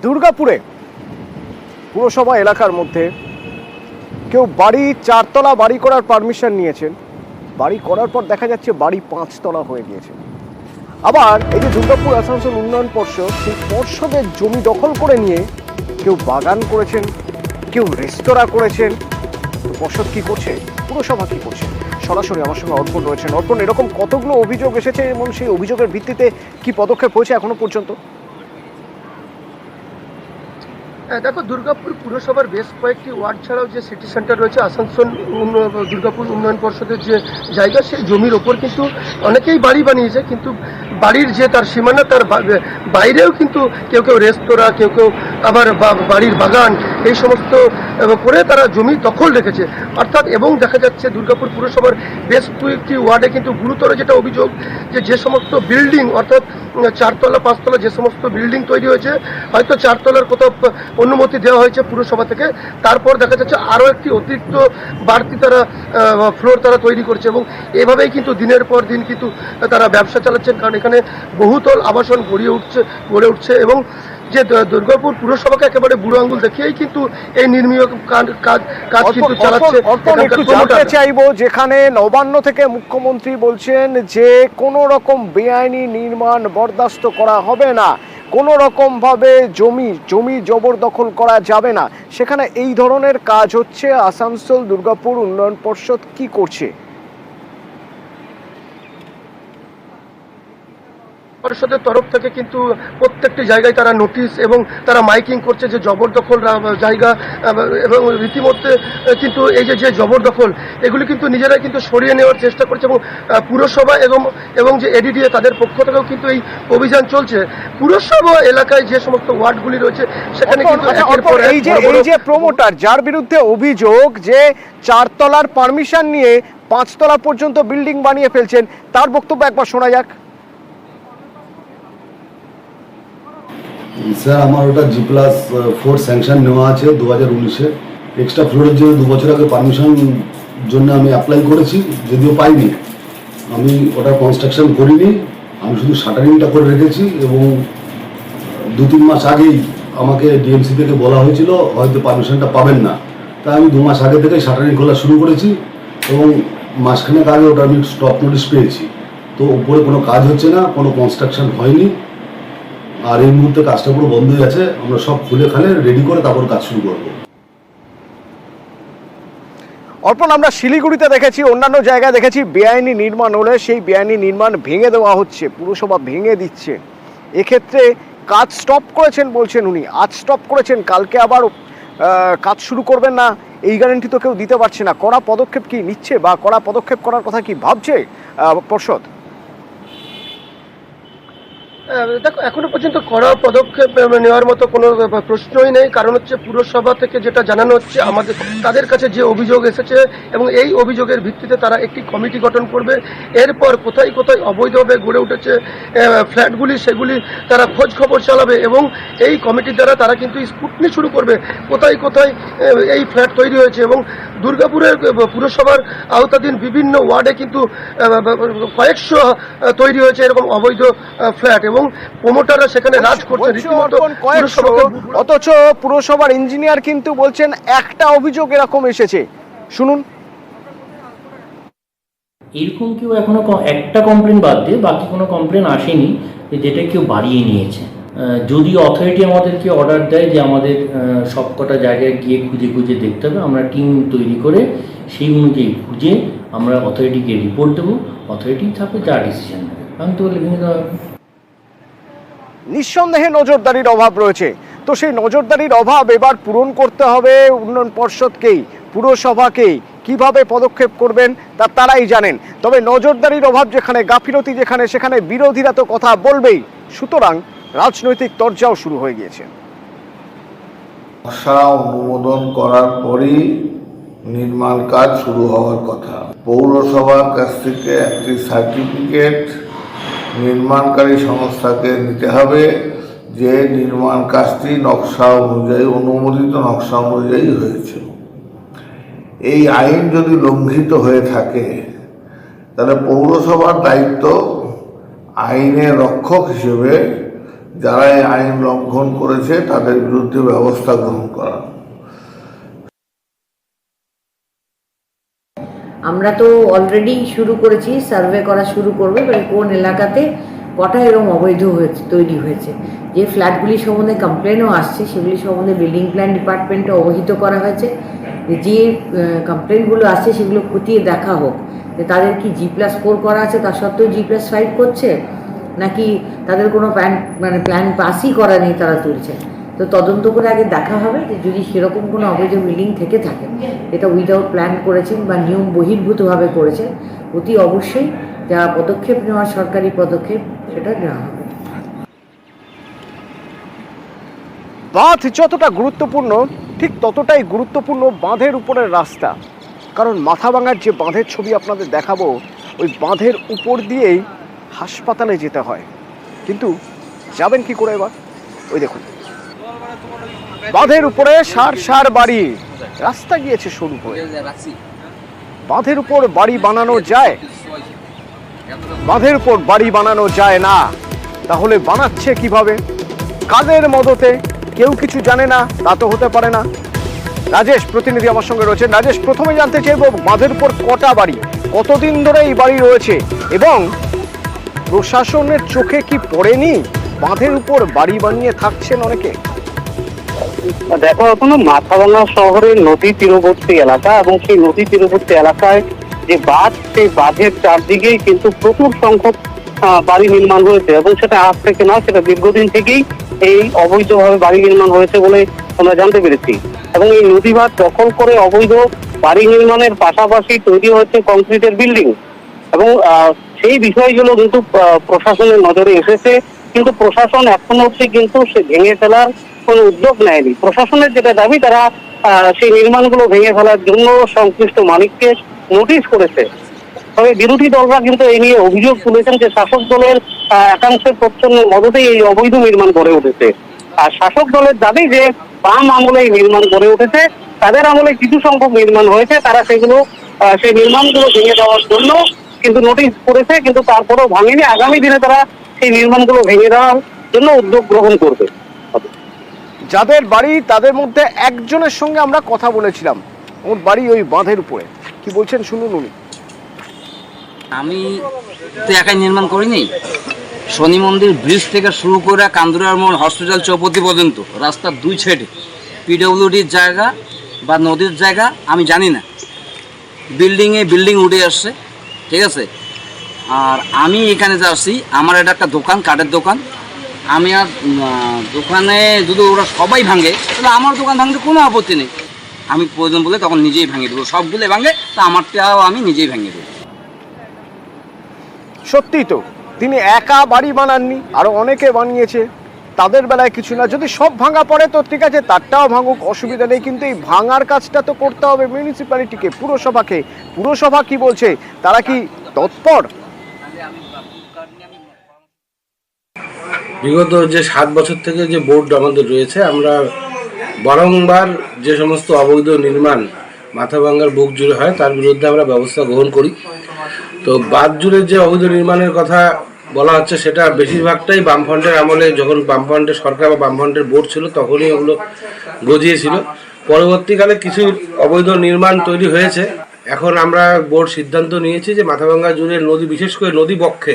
দুর্গাপুরে পুরসভা এলাকার মধ্যে কেউ বাড়ি 4 তলা বাড়ি করার পারমিশন নিয়েছেন, বাড়ি করার পর দেখা যাচ্ছে বাড়ি 5 তলা হয়ে গিয়েছে। আবার এই যে দুর্গাপুর আসানসোল উন্নয়ন পর্ষদ, সেই পর্ষদের জমি দখল করে নিয়ে কেউ বাগান করেছেন, কেউ রেস্তোরাঁ করেছেন। পর্ষদ কি করছে, পুরসভা কি করছে, সরাসরি আমার সঙ্গে অর্পণ রয়েছেন। অর্পণ, এরকম কতগুলো অভিযোগ এসেছে এবং সেই অভিযোগের ভিত্তিতে কি পদক্ষেপ হয়েছে এখনো পর্যন্ত? দেখো, দুর্গাপুর পুরসভার বেশ কয়েকটি ওয়ার্ড ছাড়াও যে সিটি সেন্টার রয়েছে, আসানসোল দুর্গাপুর উন্নয়ন পর্ষদের যে জায়গা, সেই জমির ওপর কিন্তু অনেকেই বাড়ি বানিয়েছে, কিন্তু বাড়ির যে তার সীমানা, তার বাইরেও কিন্তু কেউ কেউ রেস্তোরাঁ, কেউ কেউ আবার বাড়ির বাগান, এই সমস্ত করে তারা জমি দখল রেখেছে অর্থাৎ। এবং দেখা যাচ্ছে দুর্গাপুর পুরসভার বেশ কয়েকটি ওয়ার্ডে কিন্তু গুরুতর যেটা অভিযোগ, যে সমস্ত বিল্ডিং অর্থাৎ 4 তলা 5 তলা যে সমস্ত বিল্ডিং তৈরি হয়েছে, হয়তো 4 তলার কোথাও অনুমতি দেওয়া হয়েছে পুরসভা থেকে, তারপর দেখা যাচ্ছে আরও একটি অতিরিক্ত বাড়তি তারা ফ্লোর তারা তৈরি করছে এবং এভাবেই কিন্তু দিনের পর দিন কিন্তু তারা ব্যবসা চালাচ্ছেন। কারণ এখানে বহুতল আবাসন গড়ে উঠছে এবং যে দুর্গাপুর পুরসভাকে একেবারে বুড়ো আঙ্গুল দেখিয়েই কিন্তু এই নির্মীয় কাজ কিন্তু চালাচ্ছে। একটু জানতে চাইবো, যেখানে নবান্ন থেকে মুখ্যমন্ত্রী বলছেন যে কোনো রকম বেআইনি নির্মাণ বরদাস্ত করা হবে না, কোনো রকম ভাবে জমি জবরদখল করা যাবে না, সেখানে এই ধরনের কাজ হচ্ছে। আসানসোল দুর্গাপুর উন্নয়ন পর্ষদ কি করছে? পরিষদের তরফ থেকে কিন্তু প্রত্যেকটি জায়গায় তারা নোটিশ এবং তারা মাইকিং করছে যে জবরদখল জায়গা, এবং রীতিমধ্যে কিন্তু এই যে জবরদখল এগুলি কিন্তু নিজেরাই কিন্তু সরিয়ে নেওয়ার চেষ্টা করছে এবং পুরসভা এবং যে এডিডিএ তাদের পক্ষ থেকেও কিন্তু এই অভিযান চলছে। পুরসভা এলাকায় যে সমস্ত ওয়ার্ডগুলি রয়েছে সেখানে কিন্তু এই যে প্রমোটার, যার বিরুদ্ধে অভিযোগ যে 4 তলার পারমিশন নিয়ে 5 তলা পর্যন্ত বিল্ডিং বানিয়ে ফেলছেন, তার বক্তব্য একবার শোনা যাক। স্যার, আমার ওটা G+4 স্যাংশন নেওয়া আছে 2019-এ। এক্সট্রা ফ্লোরের জন্য 2 বছর আগে পারমিশন জন্য আমি অ্যাপ্লাই করেছি, যদিও পাইনি। আমি ওটা কনস্ট্রাকশন করিনি, আমি শুধু শাটারিংটা করে রেখেছি এবং 2-3 মাস আগেই আমাকে ডিএমসি থেকে বলা হয়েছিল হয়তো পারমিশনটা পাবেন না। তাই আমি 2 মাস আগে থেকে শাটারিং খোলা শুরু করেছি এবং মাসখানেক আগে ওটা আমি স্টপ নোটিশ পেয়েছি। তো উপরে কোনো কাজ হচ্ছে না, কোনো কনস্ট্রাকশন হয়নি, আর এই মুহূর্তে কাজটা পুরো বন্ধ হয়ে আছে। আমরা সব খুলে খালে রেডি করে তারপর কাজ শুরু করবো। অর্পণ, আমরা শিলিগুড়িতে দেখেছি, অন্যান্য জায়গায় দেখেছি, বেআইনি নির্মাণ হলে সেই বেআইনি নির্মাণ ভেঙে দেওয়া হচ্ছে, পুরসভা ভেঙে দিচ্ছে। এক্ষেত্রে কাজ স্টপ করেছেন বলছেন উনি, আজ স্টপ করেছেন, কালকে আবার কাজ শুরু করবেন না, এই গ্যারান্টি তো কেউ দিতে পারছে না। কড়া পদক্ষেপ কি নিচ্ছে বা কড়া পদক্ষেপ করার কথা কি ভাবছে পর্ষদ? দেখো, এখনো পর্যন্ত কড়া পদক্ষেপ নেওয়ার মতো কোনো প্রশ্নই নেই। কারণ হচ্ছে পুরসভা থেকে যেটা জানানো হচ্ছে, তাদের কাছে যে অভিযোগ এসেছে এবং এই অভিযোগের ভিত্তিতে তারা একটি কমিটি গঠন করবে। এরপর কোথায় কোথায় অবৈধভাবে গড়ে উঠেছে ফ্ল্যাটগুলি, সেগুলি তারা খোঁজ খবর চালাবে এবং এই কমিটির দ্বারা তারা কিন্তু স্কুটনি শুরু করবে কোথায় কোথায় এই ফ্ল্যাট তৈরি হয়েছে। এবং দুর্গাপুরের পুরসভার আওতাধীন বিভিন্ন ওয়ার্ডে কিন্তু কয়েকশো তৈরি হয়েছে এরকম অবৈধ ফ্ল্যাট এবং প্রমোটাররা সেখানে রাজ করছে রীতিমতো। অথচ পুরসভার ইঞ্জিনিয়ার কিন্তু বলছেন একটা অভিযোগ এরকম এসেছে, শুনুন। এরকম কেউ এখনো একটা কমপ্লেন বাদ দিয়ে বাকি কোনো কমপ্লেন আসেনি যেটা কেউ বাড়িয়ে নিয়েছে। যদি অথরিটি আমাদেরকে অর্ডার দেয় যে আমাদের সব কটা জায়গায় গিয়ে খুঁজে দেখতে হবে, আমরা টিম তৈরি করে সেই অনুযায়ী খুঁজে আমরা অথরিটিকে রিপোর্ট দেবো। অথরিটি থাকবে যা ডিসিশন নেবে, আমি তো লিখে দেওয়া হবে। নিঃসন্দেহে নজরদারির অভাব রয়েছে, তো সেই নজরদারির অভাব এবার পূরণ করতে হবে উন্নয়ন পর্ষদকেই, পুরসভাকেই। কিভাবে পদক্ষেপ করবেন তা তারাই জানেন। তবে নজরদারির অভাব যেখানে, গাফিলতি যেখানে, সেখানে বিরোধীরা তো কথা বলবেই। সুতরাং রাজনৈতিক তরজাও শুরু হয়ে গিয়েছে। নকশা অনুমোদন করার পরই নির্মাণ কাজ শুরু হওয়ার কথা। পৌরসভার কাছ থেকে একটি সার্টিফিকেট নির্মাণকারী সংস্থাকে নিতে হবে যে নির্মাণ কাজটি নকশা অনুযায়ী, অনুমোদিত নকশা অনুযায়ী হয়েছে। এই আইন যদি লঙ্ঘিত হয়ে থাকে তাহলে পৌরসভার দায়িত্ব আইনের রক্ষক হিসেবে যারা এই আইন লঙ্ঘন করেছে তাদের বিরুদ্ধে ব্যবস্থা গ্রহণ করা। আমরা তো অলরেডি শুরু করেছি, সার্ভে করা শুরু করবে, এবার কোন এলাকাতে কটা এরকম অবৈধ তৈরি হয়েছে। যে ফ্ল্যাটগুলি সম্বন্ধে কমপ্লেনও আসছে সেগুলি সম্বন্ধে বিল্ডিং প্ল্যান ডিপার্টমেন্টে অবহিত করা হয়েছে। যে কমপ্লেনগুলো আসছে সেগুলো খতিয়ে দেখা হোক যে তাদের কি G+4 করা আছে, তা সত্ত্বেও G+5 করছে, নাকি তাদের কোনো প্ল্যান পাসই করা নেই তারা তুলছে। তো তদন্ত করে আগে দেখা হবে যে যদি সেরকম কোনো অবৈধ বিল্ডিং থেকে থাকে, এটা উইদাউট প্ল্যান করেছেন বা নিয়ম বহির্ভূতভাবে করেছেন, অতি অবশ্যই যা পদক্ষেপ নেওয়ার সরকারি পদক্ষেপ সেটা নেওয়া হবে। বাঁধ যতটা গুরুত্বপূর্ণ ঠিক ততটাই গুরুত্বপূর্ণ বাঁধের উপরের রাস্তা। কারণ মাথাভাঙার যে বাঁধের ছবি আপনাদের দেখাবো, ওই বাঁধের উপর দিয়েই হাসপাতালে যেতে হয়। কিন্তু যাবেন কি করে এবার? ওই দেখুন, বাঁধের উপরে সার বাড়ি, রাস্তা গিয়েছে সরু করে। বাঁধের উপর বাড়ি বানানো যায়? বাঁধের উপর বাড়ি বানানো যায় না। তাহলে বানাচ্ছে কিভাবে, কাদের মদতে? কেউ কিছু জানে না তা তো হতে পারে না। রাজেশ প্রতিনিধি আমার সঙ্গে রয়েছে। রাজেশ, প্রথমে জানতে চাইবো বাঁধের উপর কটা বাড়ি, কতদিন ধরে এই বাড়ি রয়েছে, এবং প্রশাসনের চোখে কি পড়েনি বাঁধের উপর বাড়ি বানিয়ে থাকছেন অনেকে? দেখো, এখনো মাথাভাঙা শহরের নদী তীরবর্তী এলাকা, এবং সেই নদী তীরবর্তী এলাকায় যে বাঁধ, সেই বাঁধের চারদিকেই কিন্তু প্রচুর সংখ্যক বাড়ি নির্মাণ হয়েছে, এবং সেটা আজ থেকে নয়, সেটা দীর্ঘদিন থেকেই এই অবৈধভাবে বাড়ি নির্মাণ হয়েছে বলে আমরা জানতে পেরেছি। এবং এই নদী বাঁধ দখল করে অবৈধ বাড়ি নির্মাণের পাশাপাশি তৈরি হয়েছে কংক্রিটের বিল্ডিং, এবং সেই বিষয়গুলো কিন্তু প্রশাসনের নজরে এসেছে, কিন্তু প্রশাসন এখনো অবধি কিন্তু সে ভেঙে ফেলার কোনো উদ্যোগ নেয়নি। প্রশাসনের যেটা দাবি, তারা সেই নির্মাণগুলো ভেঙে ফেলার জন্য সংশ্লিষ্ট মালিককে নোটিশ করেছে। তবে বিরোধী দলরা কিন্তু এই নিয়ে অভিযোগ তুলেছেন যে শাসক দলের একাংশের প্রচ্ছন্ন মদতেই এই অবৈধ নির্মাণ গড়ে উঠেছে। আর শাসক দলের দাবি যে বাম আমলে এই নির্মাণ গড়ে উঠেছে, তাদের আমলে কিছু সংখ্যক নির্মাণ হয়েছে, তারা সেই নির্মাণগুলো ভেঙে দেওয়ার জন্য কিন্তু নোটিশ করেছে, কিন্তু তারপরেও ভাঙেনি। আগামী দিনে তারা সেই নির্মাণগুলো ভেঙে দেওয়ার জন্য উদ্যোগ গ্রহণ করবে। যাদের বাড়ি তাদের মধ্যে একজনের সঙ্গে আমরা কথা বলেছিলাম, ওর বাড়ি ওই বাঁধের উপরে। কি বলছেন শুনুন উনি। আমি তো একাই নির্মাণ করিনি, শনি মন্দির ব্রিজ থেকে শুরু করে কান্দুরার মোড় হসপিটাল চৌপতি পর্যন্ত রাস্তার দুই সাইডে পিডব্লিউডির জায়গা বা নদীর জায়গা আমি জানি না, বিল্ডিং উঠে আসছে, ঠিক আছে। আর আমি এখানে যাচ্ছি, আমার এটা একটা দোকান, কাঠের দোকান। আমি আর দোকানে যদি ওরা সবাই ভাঙে তাহলে আমার দোকান ভাঙতে কোনো আপত্তি নেই, আমি প্রয়োজন বলে তখন নিজেই ভেঙে দেবো। সবগুলো ভাঙে তা আমারটাও আমি নিজেই ভেঙে দেবো। সত্যি তো, তিনি একা বাড়ি বানাননি, আরো অনেকে বানিয়েছে, তাদের বেলায় কিছু না। যদি সব ভাঙা পড়ে তো ঠিক আছে, তারটাও ভাঙুক, অসুবিধা নেই, কিন্তু এই ভাঙার কাজটা তো করতে হবে মিউনিসিপ্যালিটিকে, পুরসভাকে। পুরসভা কি বলছে, তারা কি তৎপর? বিগত যে 7 বছর থেকে যে বোর্ড আমাদের রয়েছে, আমরা বারংবার যে সমস্ত অবৈধ নির্মাণ মাথাভাঙার বুক জুড়ে হয় তার বিরুদ্ধে আমরা ব্যবস্থা গ্রহণ করি। তো বাঁধ জুড়ে যে অবৈধ নির্মাণের কথা বলা হচ্ছে, সেটা বেশিরভাগটাই বামফ্রন্টের আমলে, যখন বামফ্রন্টের সরকার বা বামফ্রন্টের বোর্ড ছিল তখনই ওগুলো গজিয়েছিল। পরবর্তীকালে কিছু অবৈধ নির্মাণ তৈরি হয়েছে। এখন আমরা বোর্ড সিদ্ধান্ত নিয়েছি যে মাথাভাঙা জুড়ে নদী, বিশেষ করে নদী পক্ষে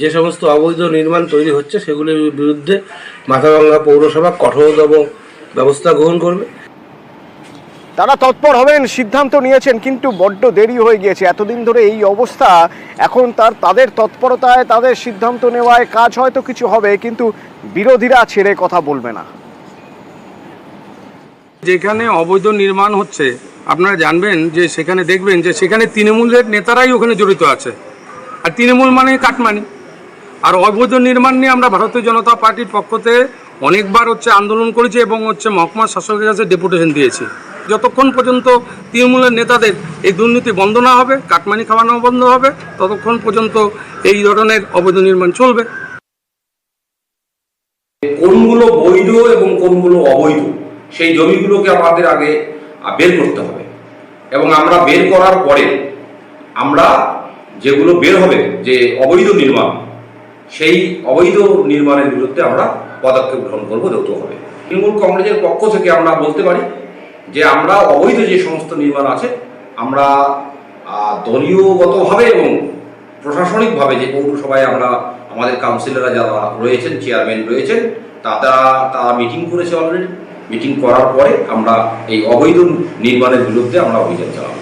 যে সমস্ত অবৈধ নির্মাণ তৈরি হচ্ছে সেগুলির বিরুদ্ধে মাথাভাঙা পৌরসভা কঠোরতম ব্যবস্থা গ্রহণ করবে। তারা তৎপর হবেন, সিদ্ধান্ত নিয়েছেন, কিন্তু বড্ড দেরি হয়ে গিয়েছে। এতদিন ধরে এই অবস্থা, এখন তাদের তৎপরতায়, তাদের সিদ্ধান্ত নেওয়ায় কাজ হয়তো কিছু হবে, কিন্তু বিরোধীরা ছেড়ে কথা বলবে না। যেখানে অবৈধ নির্মাণ হচ্ছে আপনারা জানবেন যে সেখানে দেখবেন যে সেখানে তৃণমূলের নেতারাই ওখানে জড়িত আছে, আর তৃণমূল মানে কাটমানি। আর অবৈধ নির্মাণ নিয়ে আমরা ভারতীয় জনতা পার্টির পক্ষতে অনেকবার আন্দোলন করেছি এবং মহকুমা শাসকের কাছে ডেপুটেশন দিয়েছি। যতক্ষণ পর্যন্ত তৃণমূলের নেতাদের এই দুর্নীতি বন্ধ না হবে, কাটমানি খাওয়ানো বন্ধ হবে, ততক্ষণ পর্যন্ত এই ধরনের অবৈধ নির্মাণ চলবে। কোনগুলো বৈধ এবং কোনগুলো অবৈধ সেই জমিগুলোকে আমাদের আগে বের করতে হবে, এবং আমরা বের করার পরে আমরা যেগুলো বের হবে যে অবৈধ নির্মাণ, সেই অবৈধ নির্মাণের বিরুদ্ধে আমরা পদক্ষেপ গ্রহণ করবো, যৌথভাবে। তৃণমূল কংগ্রেসের পক্ষ থেকে আমরা বলতে পারি যে আমরা অবৈধ যে সমস্ত নির্মাণ আছে আমরা দলীয়গতভাবে এবং প্রশাসনিকভাবে যে পৌরসভায় আমরা আমাদের কাউন্সিলররা যারা রয়েছেন, চেয়ারম্যান রয়েছেন, তারা মিটিং করেছে অলরেডি। মিটিং করার পরে আমরা এই অবৈধ নির্মাণের বিরুদ্ধে আমরা অভিযান চালাবো।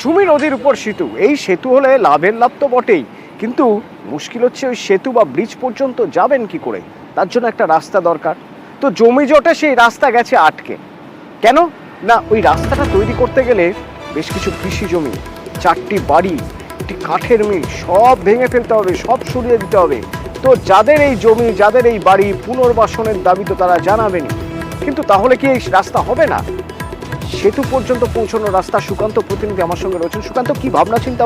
ঝুমি নদীর উপর সেতু, এই সেতু হলে লাভের লাভ তো বটেই, কিন্তু মুশকিল হচ্ছে ওই সেতু বা ব্রিজ পর্যন্ত যাবেন কি করে, তার জন্য একটা রাস্তা দরকার। তো জমি জটে সেই রাস্তা গেছে আটকে। কেন না, ওই রাস্তাটা তৈরি করতে গেলে বেশ কিছু কৃষি জমি, 4টি বাড়ি, একটি কাঠের মিল সব ভেঙে ফেলতে হবে, সব সরিয়ে দিতে হবে। তো যাদের এই জমি, যাদের এই বাড়ি, পুনর্বাসনের দাবি তো তারা জানাবেনি, কিন্তু তাহলে কি এই রাস্তা হবে না? সেতু পর্যন্ত পৌঁছানোর রাস্তা, সুকান্ত প্রতিনিধি আমার সঙ্গে রয়েছেন। সুকান্ত, কি ভাবনা চিন্তা